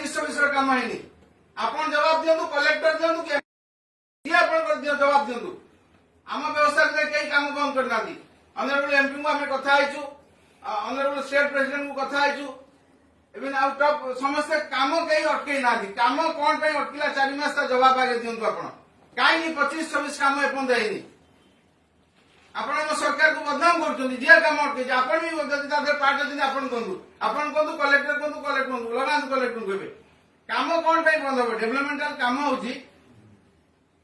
25-26 काम है आपन जवाब दियंतु कलेक्टर दियंतु कि आपन जवाब दियंतु आम व्यवस्था कई काम बंद करना ऑनरेबल एमपी को आम कथा ऑनरेबल स्टेट प्रेसिडेंट को कथा इवन आउट ऑफ समस्ते काम कहीं अटकई ना काम कौन अटकिला 4 मास जवाब आगे दियंतु आपन कहीं 25-26 काम एपर्यंत आपण सरकार को बदनाम कर काम अटके आपण भी जब पार्ट अच्छे आप कहतु कलेक्टर कहतु लगान कलेक्टर कहे काम कौन बंद हम डेभलपमेंटाल काम होची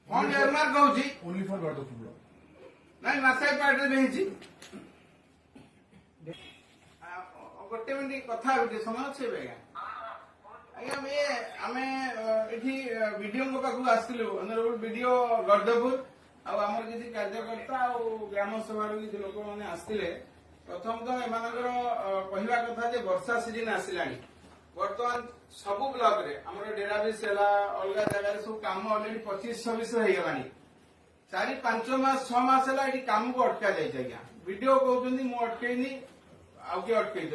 फंड एयरमार्क होची ओनली फॉर गडफुल नहीं मासाई पार्ट भी गोटे मिनिट कथा समय अच्छे आज्ञा आम ये वीडियो पाखक आसलु ऑनरेबल वीडियो गड़दपुर आम किसी कार्यकर्ता ग्राम सभा किसी लोक मैंने आसते प्रथम तो एम कहवा कथा वर्षा सीजन आसला बर्तमान सबू ब्लॉक रे हमर डेराबिस अलग जगह सब काम अलरेडी 25-26 हो गलानी 4-5 मास 6 मास है ये काम को अटका जाए वीडियो कहते मु अटकईनी आउ किए अटकई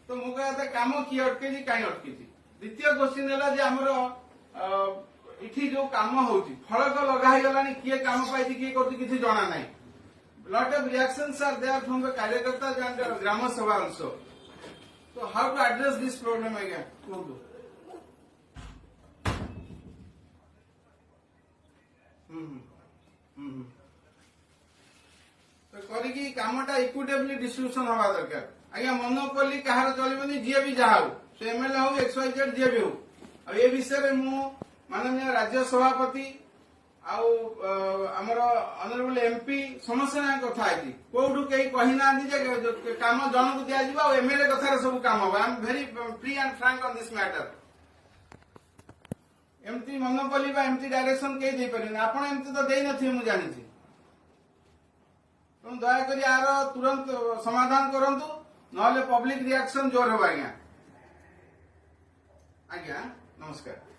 तो मु कह काम किए अटकई कहीं अटकी द्वितीय क्वेश्चन है आमर इठी जो काम होची फलक लगा गला किए काम पाई किए कर किसी जना ना lot of reactions are there from the कार्यकर्ता एंड ग्राम सभा आल्सो तो how to address this problem again कहू तो करी कामटा इक्विटेबली डिस्ट्रीब्यूशन हवा दरकार आज्ञा मोनोपोली कहार चलबनी जी भी जहा हो से एमएलए हो XYZ जी भी हो आ ये विषय में मु माननीय राज्य सभापति आमर ऑनरेबल एमपी समस्त कथा है कौटू कहीं कही ना काम जन को दिज्व एमएलए कथार सब काम हम I am very free and frank on this matter एमती मोनोपोली एमती डायरेक्शन कहीं दे पारे आपड़ एमती तो दे नी मुझे जानी तेणु दयाकोरी यार तुरंत समाधान करंतु नहले पब्लिक रिएक्शन जोर हो आज्ञा आज्ञा नमस्कार।